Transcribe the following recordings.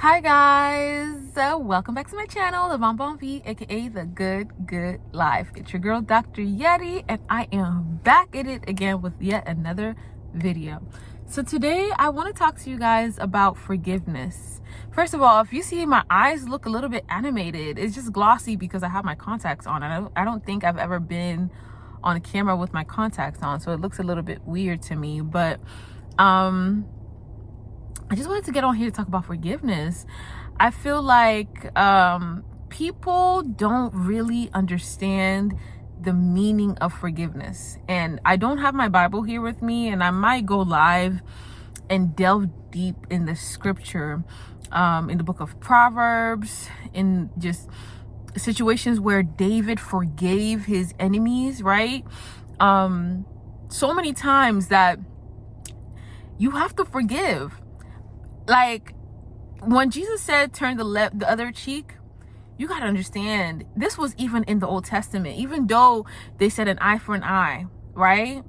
Hi guys, welcome back to my channel, the Bonbon V, aka the Good Life. It's your girl Dr. Yeti, and I am back at it again with yet another video. So today I want to talk to you guys about forgiveness. First of all, if you see my eyes look a little bit animated, it's just glossy because I have my contacts on. I don't think I've ever been on camera with my contacts on, so it looks a little bit weird to me. But I just wanted to get on here to talk about forgiveness. I feel like people don't really understand the meaning of forgiveness. And I don't have my Bible here with me, and I might go live and delve deep in the scripture, in the book of Proverbs, in just situations where David forgave his enemies, right? So many times that you have to forgive. Like when Jesus said turn the other cheek, you got to understand this was even in the Old Testament. Even though they said an eye for an eye, right?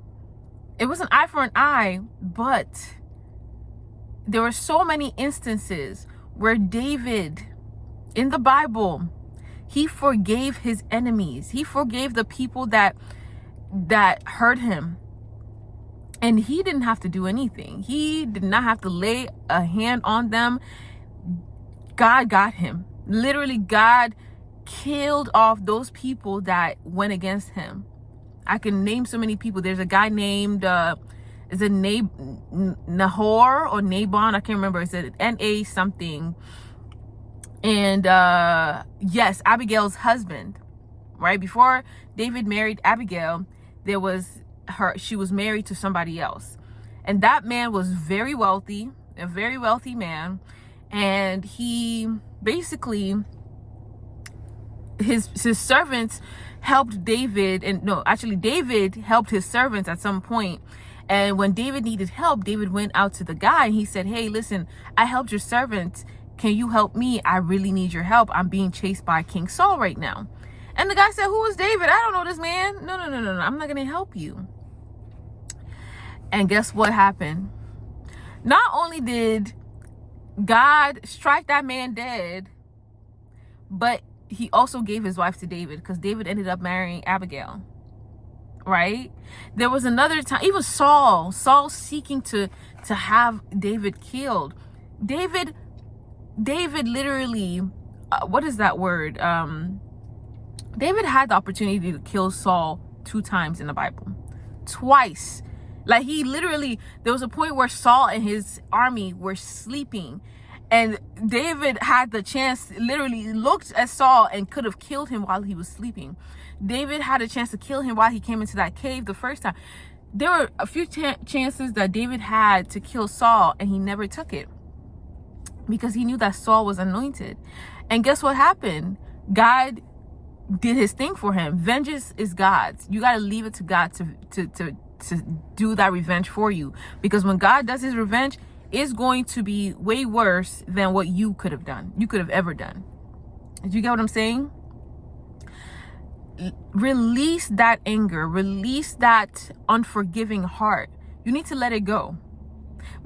It was an eye for an eye, but there were so many instances where David in the Bible, he forgave his enemies. He forgave the people that hurt him. And he didn't have to do anything. He did not have to lay a hand on them. God got him. Literally, God killed off those people that went against him. I can name so many people. There's a guy named, is it Nahor or Nabon? I can't remember. Is it N-A something? And yes, Abigail's husband, right? Before David married Abigail, she was married to somebody else, and that man was very wealthy, a very wealthy man. And he basically, his servants helped David, and no, actually David helped his servants at some point. And when David needed help, David went out to the guy and he said, hey, listen, I helped your servants, can you help me? I really need your help. I'm being chased by King Saul right now. And the guy said, who is David? I don't know this man. No, I'm not gonna help you. And guess what happened? Not only did God strike that man dead, but he also gave his wife to David, because David ended up marrying Abigail, right? There was another time, even Saul seeking to have David killed. David literally, what is that word? David had the opportunity to kill Saul 2 times in the Bible. Twice. Like he literally, there was a point where Saul and his army were sleeping, and David had the chance, literally looked at Saul and could have killed him while he was sleeping. David had a chance to kill him while he came into that cave the first time. There were a few chances that David had to kill Saul, and he never took it because he knew that Saul was anointed. And guess what happened? God did his thing for him. Vengeance is God's. You got to leave it to God to do that revenge for you, because when God does his revenge, it's going to be way worse than what you could have done, you could have ever done. Do you get what I'm saying? Release that anger, release that unforgiving heart. You need to let it go,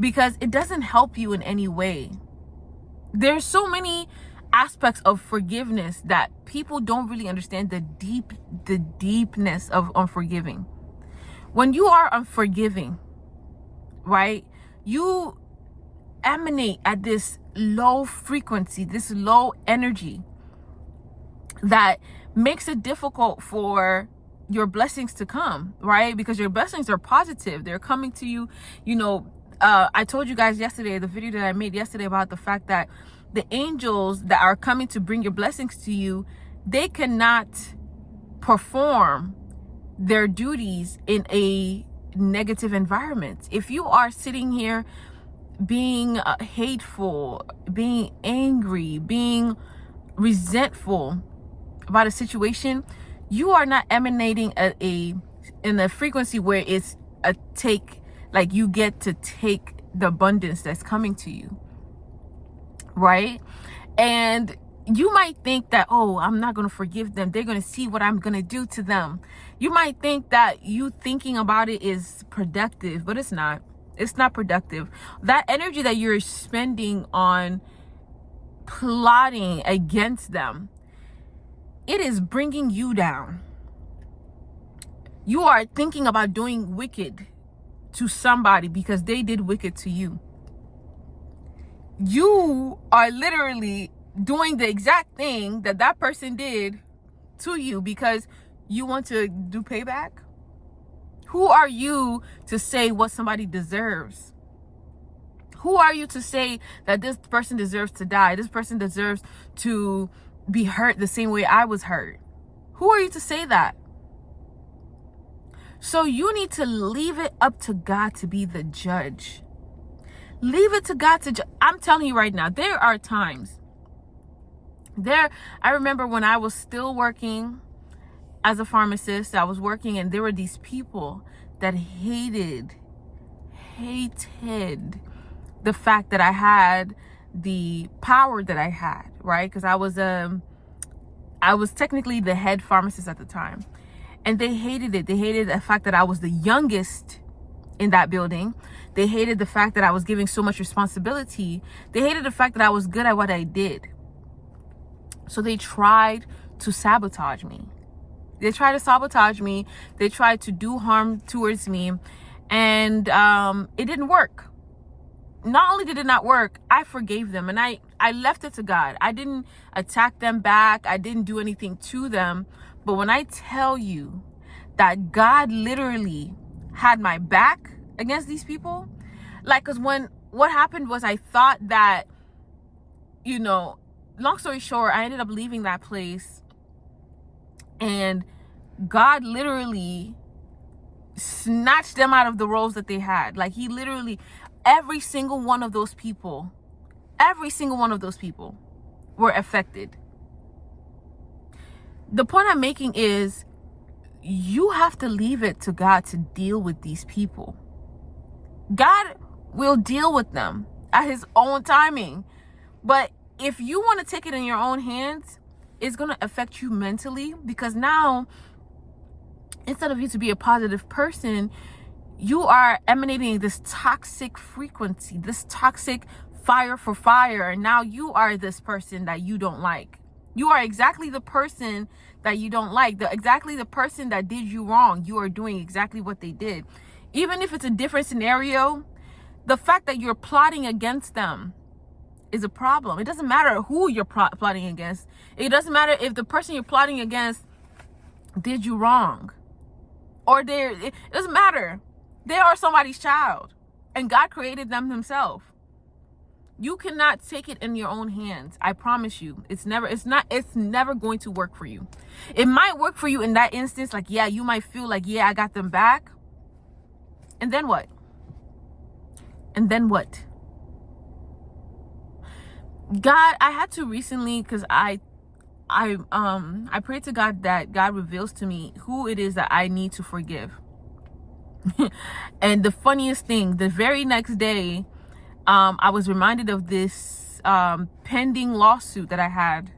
because it doesn't help you in any way. There's so many aspects of forgiveness that people don't really understand the deepness of unforgiving. When you are unforgiving, right, you emanate at this low frequency, this low energy that makes it difficult for your blessings to come, right? Because your blessings are positive. They're coming to you. You know, I told you guys yesterday, the video that I made yesterday, about the fact that the angels that are coming to bring your blessings to you, they cannot perform their duties in a negative environment. If you are sitting here being hateful, being angry, being resentful about a situation, you are not emanating at in a frequency where it's a take, like you get to take the abundance that's coming to you, right? And you might think that, oh, I'm not going to forgive them, they're going to see what I'm going to do to them. You might think that you thinking about it is productive, but it's not. It's not productive. That energy that you're spending on plotting against them, it is bringing you down. You are thinking about doing wicked to somebody because they did wicked to you. You are literally doing the exact thing that that person did to you because you want to do payback. Who are you to say what somebody deserves? Who are you to say that this person deserves to die? This person deserves to be hurt the same way I was hurt? Who are you to say that? So you need to leave it up to God to be the judge. Leave it to God to judge. I'm telling you right now, there are times. I remember when I was still working as a pharmacist, I was working, and there were these people that hated the fact that I had the power that I had, right? Because I was technically the head pharmacist at the time. And they hated it. They hated the fact that I was the youngest in that building. They hated the fact that I was giving so much responsibility. They hated the fact that I was good at what I did. So they tried to sabotage me. They tried to sabotage me. They tried to do harm towards me. And it didn't work. Not only did it not work, I forgave them. And I left it to God. I didn't attack them back. I didn't do anything to them. But when I tell you that God literally had my back against these people, like, because what happened was I thought that, long story short, I ended up leaving that place, and God literally snatched them out of the roles that they had. Like, he literally, every single one of those people were affected. The point I'm making is, you have to leave it to God to deal with these people. God will deal with them at his own timing. But if you want to take it in your own hands, it's going to affect you mentally, because now, instead of you to be a positive person, you are emanating this toxic frequency, this toxic fire for fire. And now you are this person that you don't like. You are exactly the person that you don't like, exactly the person that did you wrong. You are doing exactly what they did. Even if it's a different scenario, the fact that you're plotting against them is a problem. It doesn't matter who you're plotting against. It doesn't matter if the person you're plotting against did you wrong. It doesn't matter. They are somebody's child, and God created them himself. You cannot take it in your own hands. I promise you. It's never going to work for you. It might work for you in that instance. Like, yeah, you might feel like, yeah, I got them back. And then what? God, I had to recently, because I prayed to God that God reveals to me who it is that I need to forgive. And the funniest thing, the very next day, I was reminded of this pending lawsuit that I had.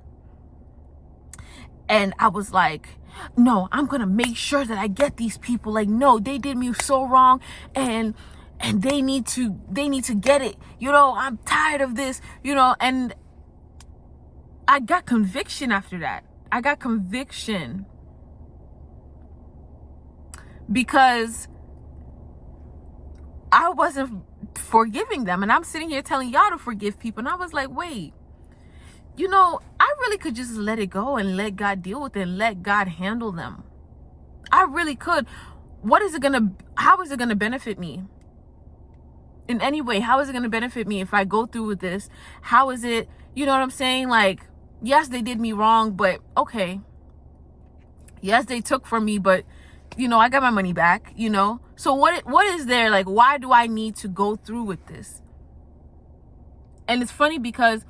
And I was like, no, I'm going to make sure that I get these people. Like, no, they did me so wrong, and they need to get it. I'm tired of this, and I got conviction after that. I got conviction because I wasn't forgiving them. And I'm sitting here telling y'all to forgive people. And I was like, wait, I really could just let it go and let God deal with it and let God handle them. I really could. How is it going to benefit me? In any way, how is it going to benefit me if I go through with this? How is it, you know what I'm saying? Like, yes, they did me wrong, but okay. Yes, they took from me, but I got my money back, So what is there? Like, why do I need to go through with this? And it's funny because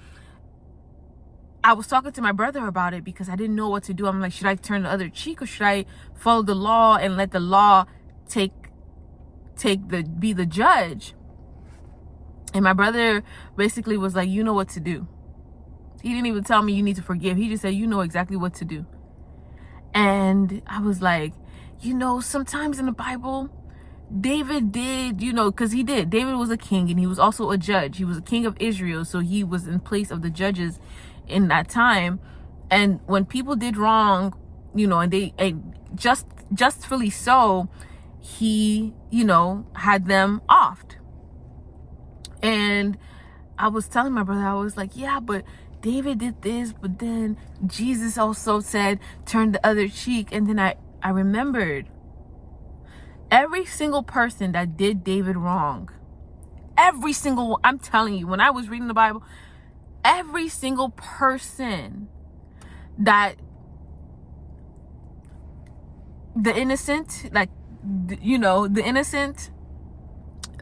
I was talking to my brother about it because I didn't know what to do. I'm like, should I turn the other cheek, or should I follow the law and let the law be the judge? And my brother basically was like, you know what to do. He didn't even tell me you need to forgive. He just said, you know exactly what to do. And I was like, sometimes in the Bible, David did, because he did. David was a king, and he was also a judge. He was a king of Israel, so he was in place of the judges in that time. And when people did wrong, and justfully so, he, had them offed. And I was telling my brother, I was like, yeah, but David did this, but then Jesus also said, turn the other cheek. And then I remembered every single person that did David wrong, every single, I'm telling you, when I was reading the Bible, every single person that the innocent, like, the innocent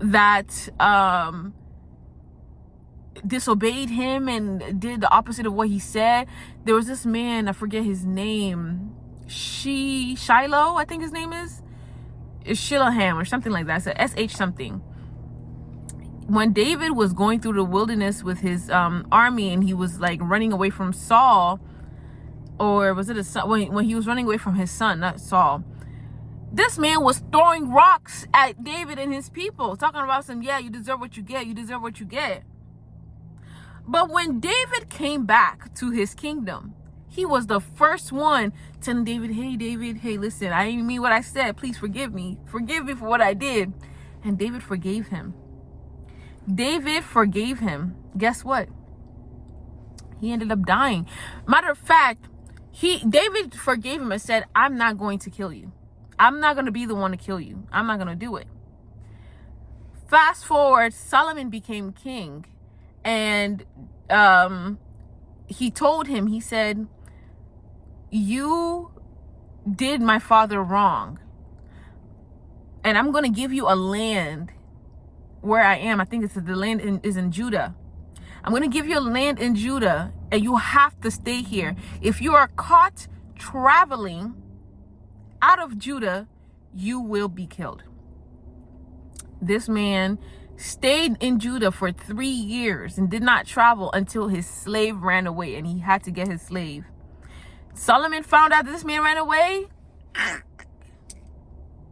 that disobeyed him and did the opposite of what he said. There was this man, I forget his name, Shiloh, I think his name is Shiloh or something like that. It's a SH something. When David was going through the wilderness with his army, and he was like running away from Saul, or was it a son? When he was running away from his son, not Saul, this man was throwing rocks at David and his people, talking about some, yeah, you deserve what you get, you deserve what you get. But when David came back to his kingdom, he was the first one telling David, hey, listen, I didn't mean what I said. Please forgive me. Forgive me for what I did. And David forgave him. David forgave him. Guess what? He ended up dying. Matter of fact, David forgave him and said, I'm not going to kill you. I'm not going to be the one to kill you. I'm not going to do it. Fast forward, Solomon became king. And he told him, he said, you did my father wrong, and I'm going to give you a land where I am. I think the land is in Judah. I'm going to give you a land in Judah, and you have to stay here. If you are caught traveling out of Judah, you will be killed. This man stayed in Judah for 3 years and did not travel until his slave ran away, and he had to get his slave. Solomon found out this man ran away.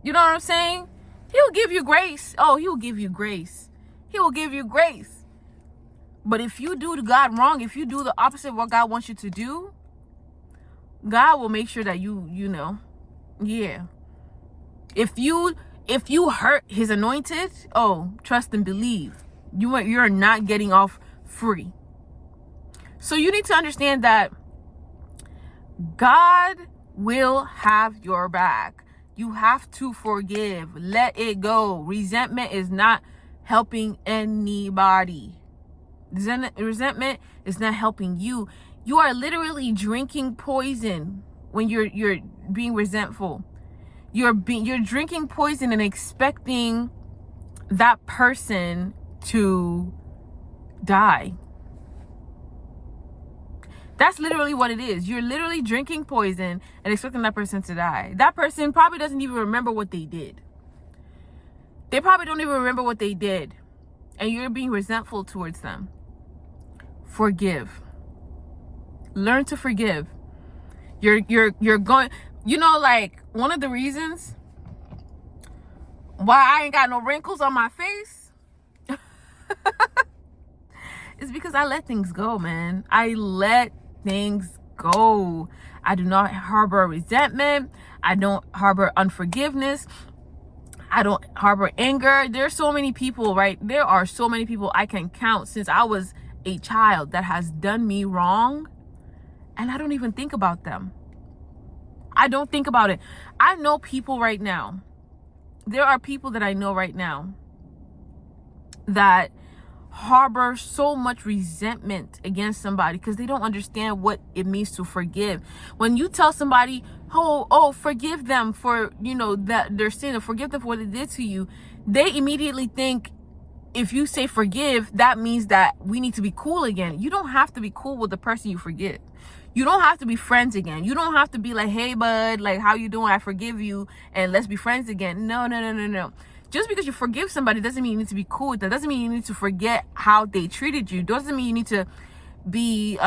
You know what I'm saying? He'll give you grace. Oh, he'll give you grace. He will give you grace. But if you do God wrong, if you do the opposite of what God wants you to do, God will make sure that yeah. If you hurt his anointed, oh, trust and believe, you're not getting off free. So you need to understand that God will have your back. You have to forgive. Let it go. Resentment is not helping anybody. Resentment is not helping you. You are literally drinking poison when you're being resentful. You're drinking poison and expecting that person to die. That's literally what it is. You're literally drinking poison and expecting that person to die. That person probably doesn't even remember what they did. They probably don't even remember what they did. And you're being resentful towards them. Forgive. Learn to forgive. You're going, like, one of the reasons why I ain't got no wrinkles on my face is because I let things go, man. I let things go. I do not harbor resentment. I don't harbor unforgiveness. I don't harbor anger. There's so many people, right? There are so many people I can count since I was a child that has done me wrong, and I don't even think about them. I don't think about it. I know people right now. There are people that I know right now that harbor so much resentment against somebody because they don't understand what it means to forgive. When you tell somebody, oh, forgive them for, that their sin, or forgive them for what they did to you, they immediately think if you say forgive, that means that we need to be cool again. You don't have to be cool with the person you forgive. You don't have to be friends again. You don't have to be like, hey, bud, like, how you doing? I forgive you, and let's be friends again. No. Just because you forgive somebody doesn't mean you need to be cool with them. Doesn't mean you need to forget how they treated you. Doesn't mean you need to be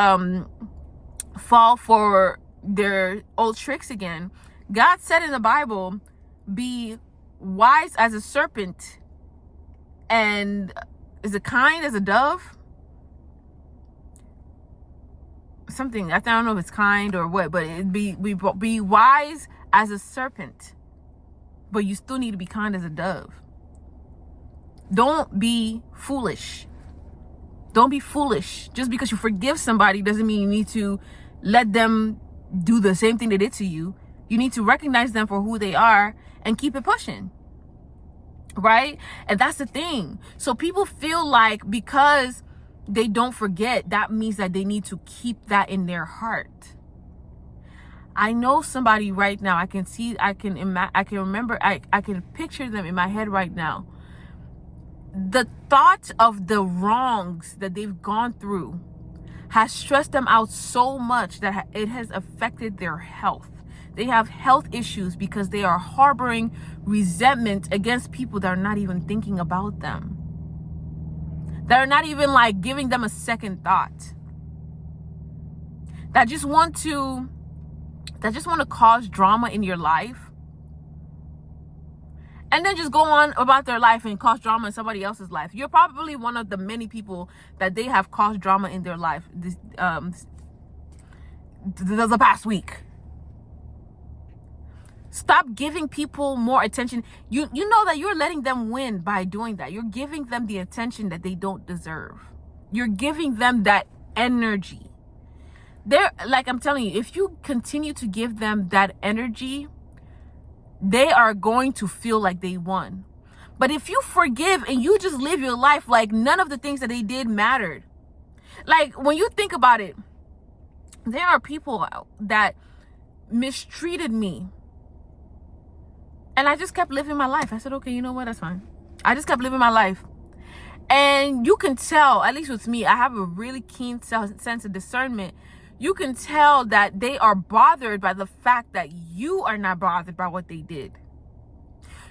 fall for their old tricks again. God said in the Bible, be wise as a serpent and is it kind as a dove? Something, I don't know if it's kind or what, but it'd be wise as a serpent, but you still need to be kind as a dove. Don't be foolish. Don't be foolish. Just because you forgive somebody doesn't mean you need to let them do the same thing they did to you. You need to recognize them for who they are and keep it pushing. Right? And that's the thing. So people feel like because they don't forget, that means that they need to keep that in their heart. I know somebody right now, I can remember, I can picture them in my head right now. The thought of the wrongs that they've gone through has stressed them out so much that it has affected their health. They have health issues because they are harboring resentment against people that are not even thinking about them. That are not even like giving them a second thought. That just want to cause drama in your life. And then just go on about their life and cause drama in somebody else's life. You're probably one of the many people that they have caused drama in their life the past week. Stop giving people more attention. You know that you're letting them win by doing that. You're giving them the attention that they don't deserve. You're giving them that energy. They're like, I'm telling you, if you continue to give them that energy, they are going to feel like they won. But if you forgive and you just live your life like none of the things that they did mattered. Like when you think about it, there are people that mistreated me. And I just kept living my life. I said, okay, you know what? That's fine. I just kept living my life. And you can tell, at least with me, I have a really keen sense of discernment. You can tell that they are bothered by the fact that you are not bothered by what they did.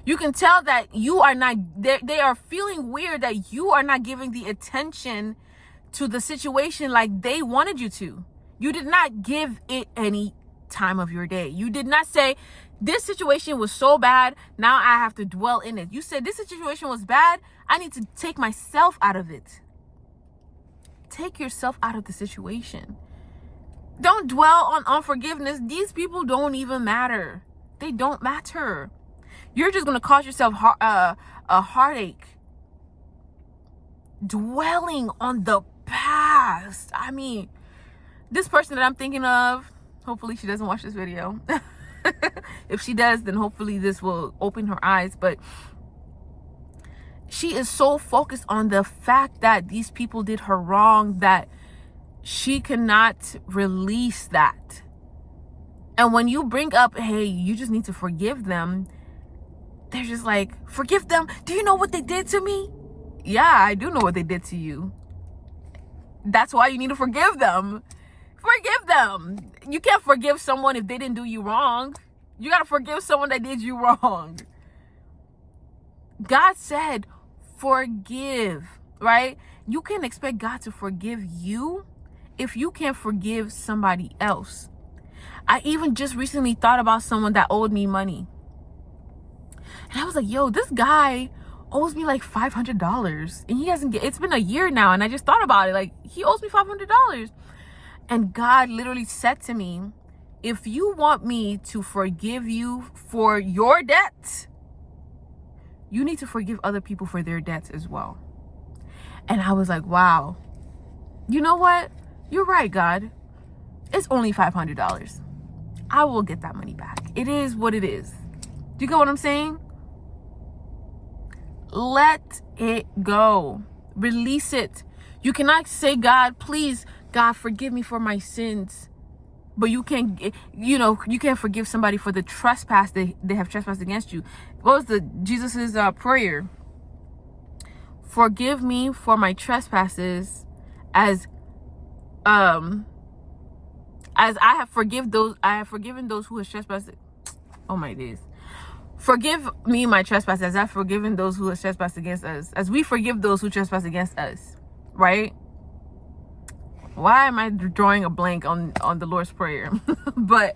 You can tell that you are not, they are feeling weird that you are not giving the attention to the situation like they wanted you to. You did not give it any time of your day. You did not say, this situation was so bad, now I have to dwell in it. You said, this situation was bad, I need to take myself out of it. Take yourself out of the situation. Don't dwell on unforgiveness. These people don't even matter. They don't matter. You're just going to cause yourself a heartache. Dwelling on the past. I mean, this person that I'm thinking of, hopefully she doesn't watch this video. If she does, then hopefully this will open her eyes. But she is so focused on the fact that these people did her wrong that she cannot release that. And when you bring up, hey, you just need to forgive them, they're just like, forgive them? Do you know what they did to me? Yeah, I do know what they did to you. That's why you need to forgive them. Forgive them. You can't forgive someone if they didn't do you wrong. You got to forgive someone that did you wrong. God said, forgive, right? You can't expect God to forgive you if you can't forgive somebody else. I even just recently thought about someone that owed me money. And I was like, yo, this guy owes me like $500 and he hasn't it's been a year now. And I just thought about it. Like, he owes me $500. And God literally said to me, if you want me to forgive you for your debts, you need to forgive other people for their debts as well. And I was like, wow, you know what? You're right, God. It's only $500. I will get that money back. It is what it is. Do you get what I'm saying? Let it go. Release it. You cannot say, God, please, God, forgive me for my sins. But you can't, you can't forgive somebody for the trespass they have trespassed against you. What was Jesus's prayer? Forgive me for my trespasses as I have forgiven those who have trespassed. Oh my days. Forgive me my trespasses as I've forgiven those who have trespassed against us. As we forgive those who trespass against us. Right? Why am I drawing a blank on the Lord's Prayer? But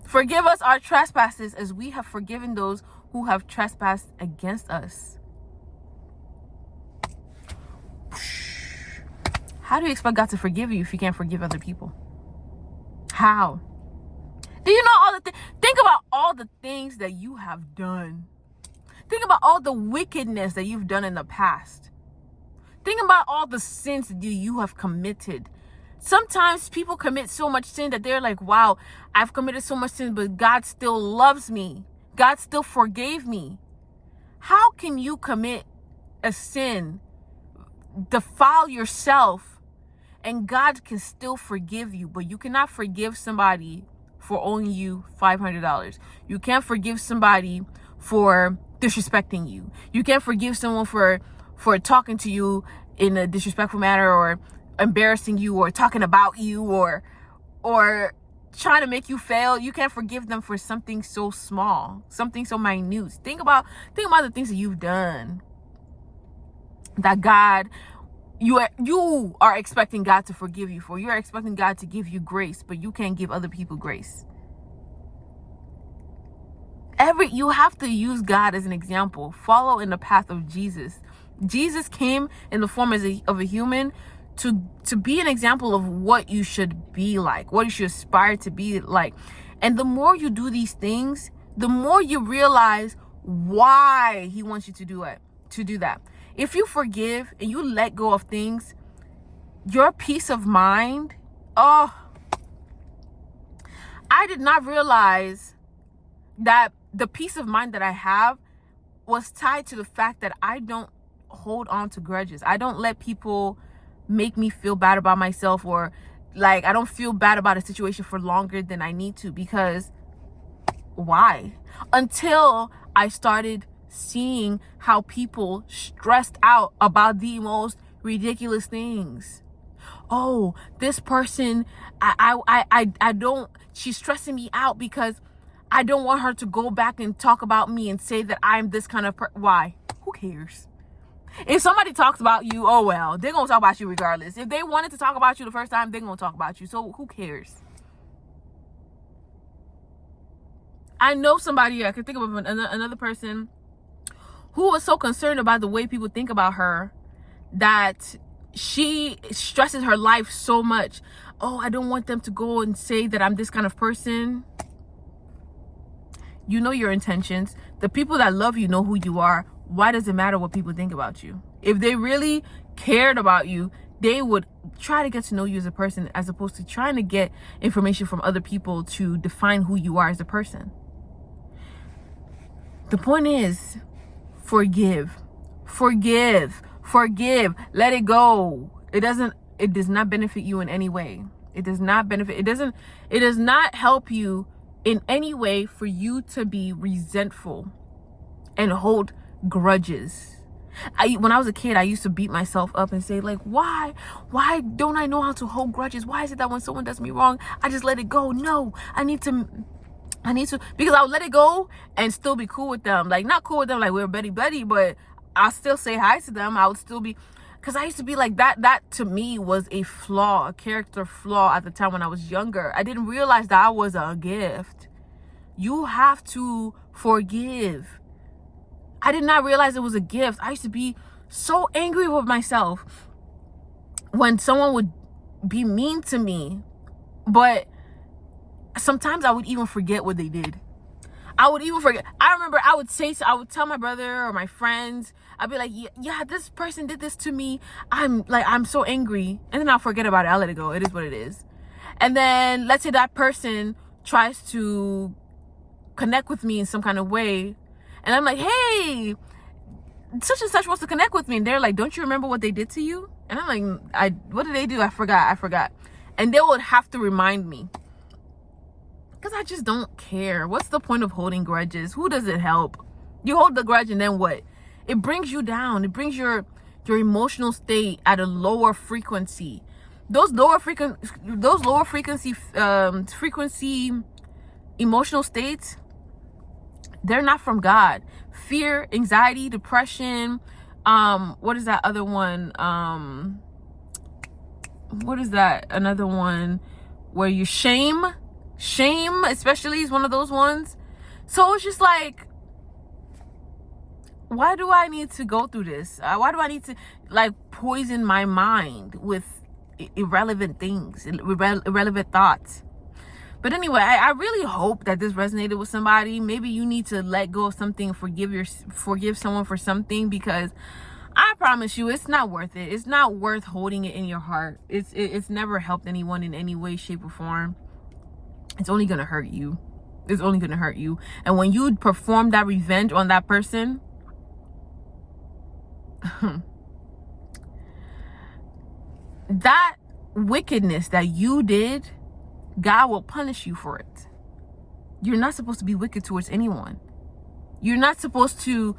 forgive us our trespasses as we have forgiven those who have trespassed against us. How do you expect God to forgive you if you can't forgive other people? How? Do you know all the think about all the things that you have done. Think about all the wickedness that you've done in the past. Think about all the sins that you have committed. Sometimes people commit so much sin that they're like, wow, I've committed so much sin, but God still loves me. God still forgave me. How can you commit a sin, defile yourself, and God can still forgive you, but you cannot forgive somebody for owing you $500. You can't forgive somebody for disrespecting you. You can't forgive someone for talking to you in a disrespectful manner, or embarrassing you, or talking about you, or trying to make you fail. You can't forgive them for something so small, something so minute. Think about the things that you've done that God, you are expecting God to forgive you for. You are expecting God to give you grace, but you can't give other people grace. You have to use God as an example. Follow in the path of Jesus. Jesus came in the form of a human to be an example of what you should be like, what you should aspire to be like. And the more you do these things, the more you realize why he wants you to do that. If you forgive and you let go of things, your peace of mind, I did not realize that the peace of mind that I have was tied to the fact that I don't hold on to grudges. I don't let people make me feel bad about myself, or like I don't feel bad about a situation for longer than I need to. Because why? Until I started seeing how people stressed out about the most ridiculous things. Oh, this person, I don't, she's stressing me out because I don't want her to go back and talk about me and say that I'm this kind of why? Who cares? If somebody talks about you, oh well, they're gonna talk about you regardless. If they wanted to talk about you the first time, they're gonna talk about you. So who cares? I know somebody, I can think of another person who was so concerned about the way people think about her that she stresses her life so much. Oh, I don't want them to go and say that I'm this kind of person. You know your intentions. The people that love you know who you are. Why does it matter what people think about you? If they really cared about you, they would try to get to know you as a person, as opposed to trying to get information from other people to define who you are as a person. The point is, forgive. Let it go. It does not benefit you in any way. It does not help you in any way for you to be resentful and hold grudges. When I was a kid, I used to beat myself up and say, like, why don't I know how to hold grudges? Why is it that when someone does me wrong, I just let it go? No, I need to, because I would let it go and still be cool with them. Like, not cool with them like we're buddy, but I'll still say hi to them. I would still be, because I used to be like that. That to me was a flaw, a character flaw at the time when I was younger. I didn't realize that was a gift. You have to forgive. I did not realize it was a gift. I used to be so angry with myself when someone would be mean to me. But sometimes I would even forget what they did. I remember I would tell my brother or my friends, I'd be like, yeah, this person did this to me. I'm so angry. And then I'll forget about it. I'll let it go. It is what it is. And then let's say that person tries to connect with me in some kind of way. And I'm like, hey, such and such wants to connect with me. And they're like, don't you remember what they did to you? And I'm like, what did they do? I forgot. And they would have to remind me. Because I just don't care. What's the point of holding grudges? Who does it help? You hold the grudge and then what? It brings you down. It brings your emotional state at a lower frequency. Those lower frequency emotional states, they're not from God. Fear, anxiety, depression, what is that other one? What is that? Another one where you shame especially is one of those ones. So it's just like, Why do I need to go through this? Why do I need to like poison my mind with irrelevant things, irrelevant thoughts? But anyway, I really hope that this resonated with somebody. Maybe you need to let go of something, forgive someone for something, because I promise you, it's not worth it. It's not worth holding it in your heart. It's never helped anyone in any way, shape, or form. It's only gonna hurt you. It's only gonna hurt you. And when you perform that revenge on that person, that wickedness that you did, God will punish you for it. You're not supposed to be wicked towards anyone. You're not supposed to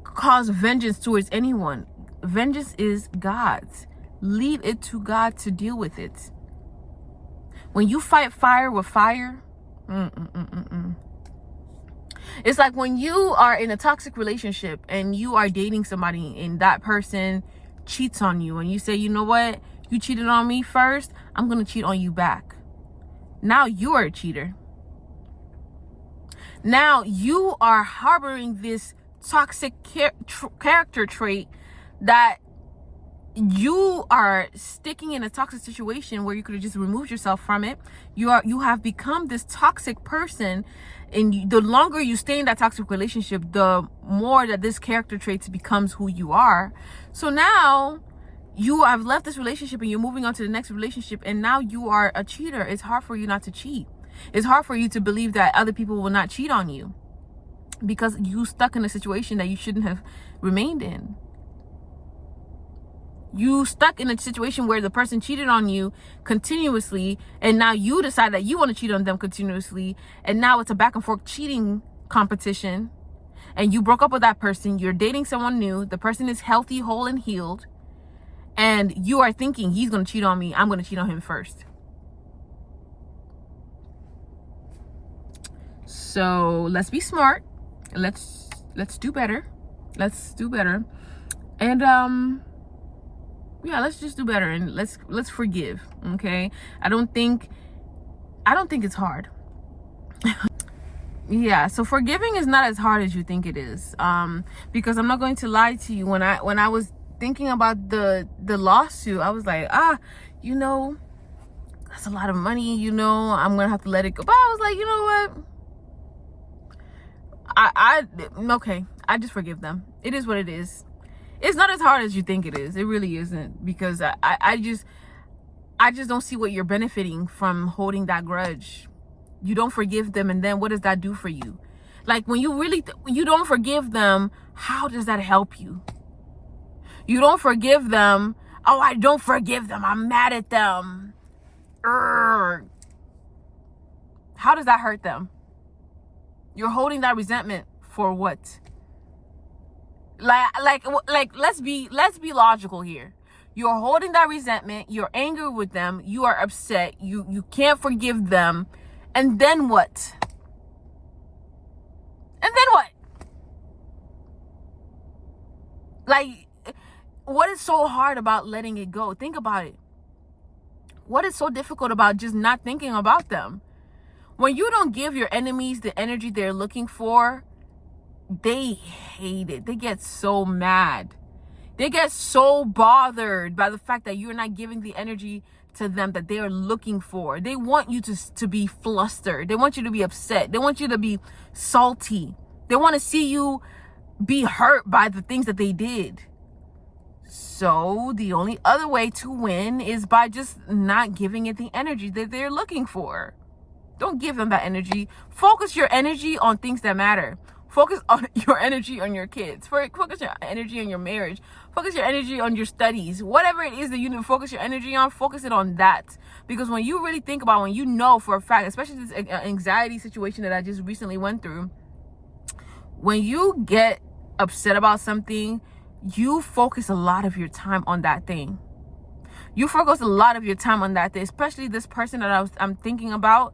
cause vengeance towards anyone. Vengeance is God's. Leave it to God to deal with it. When you fight fire with fire, it's like when you are in a toxic relationship and you are dating somebody and that person cheats on you and you say, you know what? You cheated on me first. I'm going to cheat on you back. Now you are a cheater. Now you are harboring this toxic character trait that you are sticking in a toxic situation where you could have just removed yourself from it. You have become this toxic person, and the longer you stay in that toxic relationship, the more that this character trait becomes who you are. So now you have left this relationship and you're moving on to the next relationship, and now you are a cheater. It's hard for you not to cheat. It's hard for you to believe that other people will not cheat on you because you stuck in a situation that you shouldn't have remained in. You stuck in a situation where the person cheated on you continuously, and now you decide that you want to cheat on them continuously, and now it's a back and forth cheating competition, and you broke up with that person. You're dating someone new. The person is healthy, whole, and healed, and you are thinking, he's going to cheat on me. I'm going to cheat on him first. So let's be smart. Let's do better. Let's do better. And yeah, let's just do better, and let's forgive. Okay? I don't think it's hard. Yeah, so forgiving is not as hard as you think it is. Because I'm not going to lie to you, when I was thinking about the lawsuit, I was like, you know, that's a lot of money, you know, I'm gonna have to let it go. But I was like, you know what? Okay, I just forgive them. It is what it is. It's not as hard as you think it is. It really isn't, because I just don't see what you're benefiting from holding that grudge. You don't forgive them, and then what does that do for you? Like, when you really you don't forgive them, how does that help you? You don't forgive them. Oh, I don't forgive them. I'm mad at them. Urgh. How does that hurt them? You're holding that resentment for what? Like let's be logical here. You're holding that resentment, you're angry with them, you are upset, you can't forgive them, and then what? And then what? Like, what is so hard about letting it go? Think about it. What is so difficult about just not thinking about them? When you don't give your enemies the energy they're looking for, they hate it. They get so mad. They get so bothered by the fact that you're not giving the energy to them that they are looking for. They want you to be flustered. They want you to be upset. They want you to be salty. They want to see you be hurt by the things that they did. So the only other way to win is by just not giving it the energy that they're looking for. Don't give them that energy. Focus your energy on things that matter. Focus on your energy on your kids. Focus your energy on your marriage. Focus your energy on your studies. Whatever it is that you need to focus your energy on, focus it on that. Because when you really think about, when you know for a fact, especially this anxiety situation that I just recently went through, when you get upset about something, you focus a lot of your time on that thing. You focus a lot of your time on that thing, especially this person that I'm thinking about.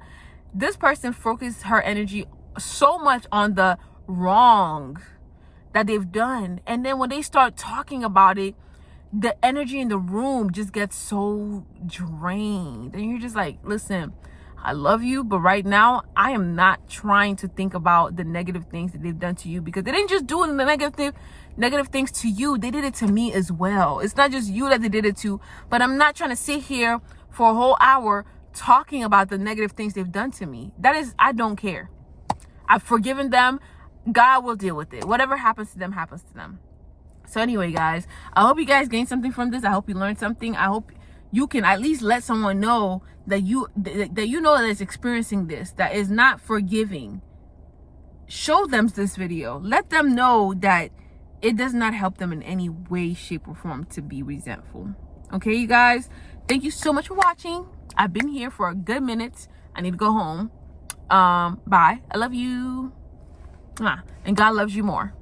This person focused her energy so much on the wrong that they've done, and then when they start talking about it, the energy in the room just gets so drained, and you're just like, listen, I love you, but right now I am not trying to think about the negative things that they've done to you, because they didn't just do the negative things to you, they did it to me as well. It's not just you that they did it to, but I'm not trying to sit here for a whole hour talking about the negative things they've done to me. I don't care. I've forgiven them. God will deal with it. Whatever happens to them happens to them. So anyway, guys, I hope you guys gained something from this. I hope you learned something. I hope you can at least let someone know that you know that is experiencing this, that is not forgiving. Show them this video. Let them know that it does not help them in any way, shape, or form to be resentful. Okay, you guys, thank you so much for watching. I've been here for a good minute. I need to go home. Bye. I love you. And God loves you more.